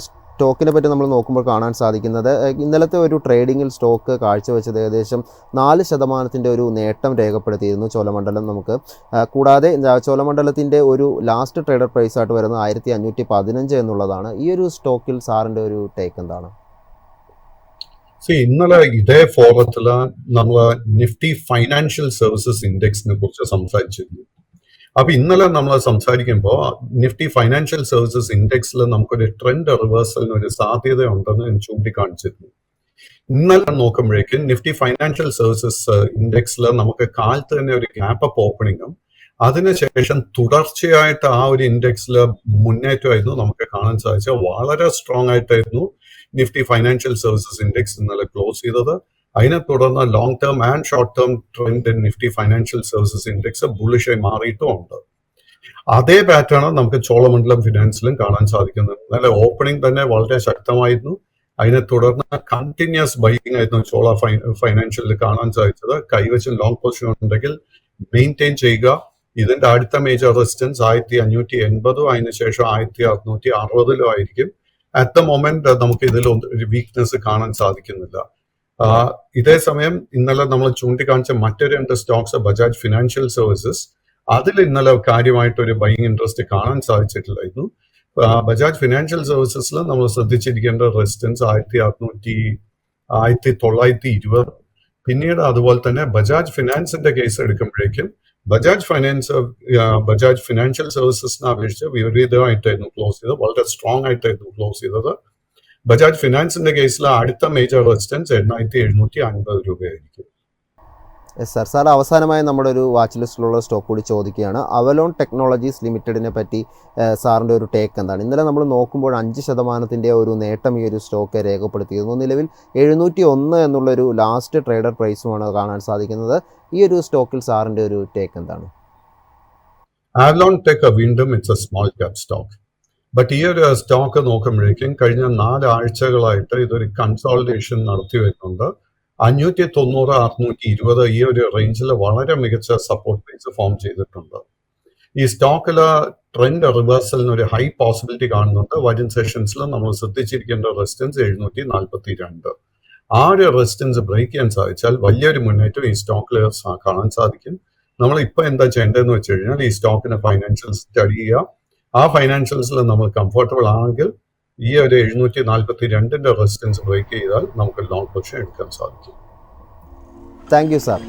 സ്റ്റോക്കിനെ പറ്റി നമ്മൾ നോക്കുമ്പോൾ കാണാൻ സാധിക്കുന്നത് ഇന്നലത്തെ ഒരു ട്രേഡിങ്ങിൽ സ്റ്റോക്ക് കാഴ്ചവെച്ചത് ഏകദേശം 4% ഒരു നേട്ടം രേഖപ്പെടുത്തിയിരുന്നു ചോലമണ്ഡലം നമുക്ക്. കൂടാതെ ചോലമണ്ഡലത്തിൻ്റെ ഒരു ലാസ്റ്റ് ട്രേഡർ പ്രൈസായിട്ട് വരുന്നത് 1515 എന്നുള്ളതാണ്. ഈ ഒരു സ്റ്റോക്കിൽ സാറിൻ്റെ ഒരു ടേക്ക് എന്താണ്? ഇന്നലെ ഇതേ ഫോറത്തില് നമ്മൾ നിഫ്റ്റി ഫൈനാൻഷ്യൽ സർവീസസ് ഇൻഡെക്സിനെ കുറിച്ച് സംസാരിച്ചിരുന്നു. അപ്പൊ ഇന്നലെ നമ്മൾ സംസാരിക്കുമ്പോൾ നിഫ്റ്റി ഫൈനാൻഷ്യൽ സർവീസസ് ഇൻഡെക്സിൽ നമുക്കൊരു ട്രെൻഡ് റിവേഴ്സലിന് ഒരു സാധ്യത ഉണ്ടെന്ന് ഞാൻ ചൂണ്ടിക്കാണിച്ചിരുന്നു. ഇന്നലെ നോക്കുമ്പോഴേക്കും നിഫ്റ്റി ഫൈനാൻഷ്യൽ സർവീസസ് ഇൻഡെക്സിൽ നമുക്ക് കാലത്ത് തന്നെ ഒരു ഗ്യാപ്പ് അപ്പ് ഓപ്പണിങ്ങും അതിനുശേഷം തുടർച്ചയായിട്ട് ആ ഒരു ഇൻഡെക്സിൽ മുന്നേറ്റമായിരുന്നു നമുക്ക് കാണാൻ സാധിച്ചത്. വളരെ സ്ട്രോങ് ആയിട്ടായിരുന്നു നിഫ്റ്റി ഫൈനാൻഷ്യൽ സർവീസസ് ഇൻഡെക്സ് ഇന്നലെ ക്ലോസ് ചെയ്തത്. അതിനെ തുടർന്ന് long term and short term trend Nifty financial services index ബുള്ളിഷായി മാറിയിട്ടുമുണ്ട്. അതേ പാറ്റേൺ നമുക്ക് ചോളമണ്ഡലം ഫിനാൻസിലും കാണാൻ സാധിക്കുന്നത്. ഇന്നലെ ഓപ്പണിംഗ് തന്നെ വളരെ ശക്തമായിരുന്നു. അതിനെ തുടർന്ന് കണ്ടിന്യൂസ് ബൈയിങ് ആയിരുന്നു ചോള ഫൈനാൻഷ്യലിൽ കാണാൻ സാധിച്ചത്. കൈവശം ലോങ് പൊസിഷൻ ഉണ്ടെങ്കിൽ മെയിൻറ്റെയിൻ ചെയ്യുക. ഇതിന്റെ അടുത്ത മേജർ റെസിസ്റ്റൻസ് 1580 അതിനുശേഷം 1660 ആയിരിക്കും. അറ്റ് ദ മൊമെന്റ് നമുക്ക് ഇതിൽ ഒരു വീക്ക്നെസ് കാണാൻ സാധിക്കുന്നില്ല. ഇതേ സമയം ഇന്നലെ നമ്മൾ ചൂണ്ടിക്കാണിച്ച മറ്റു രണ്ട് സ്റ്റോക്സ് ബജാജ് ഫിനാൻഷ്യൽ സർവീസസ്, അതിൽ ഇന്നലെ കാര്യമായിട്ട് ഒരു ബൈയിങ് ഇൻട്രസ്റ്റ് കാണാൻ സാധിച്ചിട്ടില്ലായിരുന്നു. ബജാജ് ഫിനാൻഷ്യൽ സർവീസസിൽ നമ്മൾ ശ്രദ്ധിച്ചിരിക്കേണ്ട റെസിസ്റ്റൻസ് 1920. പിന്നീട് അതുപോലെ തന്നെ ബജാജ് ഫിനാൻസിന്റെ കേസ് എടുക്കുമ്പോഴേക്കും ബജാജ് ഫിനാൻഷ്യൽ സർവീസസിനെ അപേക്ഷിച്ച് വിപരീതമായിട്ടായിരുന്നു ക്ലോസ് ചെയ്തത്, വളരെ സ്ട്രോങ് ആയിട്ടായിരുന്നു ക്ലോസ് ചെയ്തത്. ബജാജ് ഫിനാൻസിന്റെ കേസിൽ അടുത്ത മേജർ റെസിസ്റ്റൻസ് 8750 രൂപയായിരിക്കും. സാർ, അവസാനമായി നമ്മുടെ ഒരു വാച്ച് ലിസ്റ്റിലുള്ള സ്റ്റോക്ക് കൂടി ചോദിക്കുകയാണ്. അവലോൺ ടെക്നോളജീസ് ലിമിറ്റഡിനെ പറ്റി സാറിൻ്റെ ഒരു ടേക്ക് എന്താണ്? ഇന്നലെ നമ്മൾ നോക്കുമ്പോൾ 5% ഒരു നേട്ടം ഈ ഒരു സ്റ്റോക്ക് രേഖപ്പെടുത്തിയിരുന്നു. നിലവിൽ 701 എന്നുള്ളൊരു ലാസ്റ്റ് ട്രേഡർ പ്രൈസുമാണ് കാണാൻ സാധിക്കുന്നത്. ഈ ഒരു സ്റ്റോക്കിൽ സാറിൻ്റെ ഒരു ടേക്ക് എന്താണ്? അവലോൺ ടെക് വീണ്ടും it's a small cap stock. But ഈ ഒരു സ്റ്റോക്ക് നോക്കുമ്പോഴേക്കും കഴിഞ്ഞ 4 ആഴ്ചകളായിട്ട് ഇതൊരു കൺസോളിഡേഷൻ നടത്തി വരുന്നുണ്ട്. 590, 620 ഈ ഒരു റേഞ്ചിൽ വളരെ മികച്ച സപ്പോർട്ട് പ്രൈസ് ഫോം ചെയ്തിട്ടുണ്ട്. ഈ സ്റ്റോക്കില് ട്രെൻഡ് റിവേഴ്സലിന് ഒരു ഹൈ പോസിബിലിറ്റി കാണുന്നുണ്ട്. വരും സെഷൻസിൽ നമ്മൾ ശ്രദ്ധിച്ചിരിക്കേണ്ട റെസിസ്റ്റൻസ് 742. ആ ഒരു റെസിസ്റ്റൻസ് ബ്രേക്ക് ചെയ്യാൻ സാധിച്ചാൽ വലിയൊരു മുന്നേറ്റം ഈ സ്റ്റോക്കിൽ കാണാൻ സാധിക്കും. നമ്മൾ ഇപ്പൊ എന്താ ചെയ്യേണ്ടതെന്ന് വെച്ച് കഴിഞ്ഞാൽ ഈ സ്റ്റോക്കിന് ഫൈനാൻഷ്യൽസ് സ്റ്റഡി ചെയ്യുക. ആ ഫൈനാൻഷ്യൽസിൽ നമ്മൾ കംഫർട്ടബിൾ ആണെങ്കിൽ ഈ ഒരു 742 റെസിസ്റ്റൻസ് ബ്രേക്ക് ചെയ്താൽ നമുക്ക് ലോങ് പൊസിഷൻ എടുക്കാൻ സാധിക്കും. Thank you sir.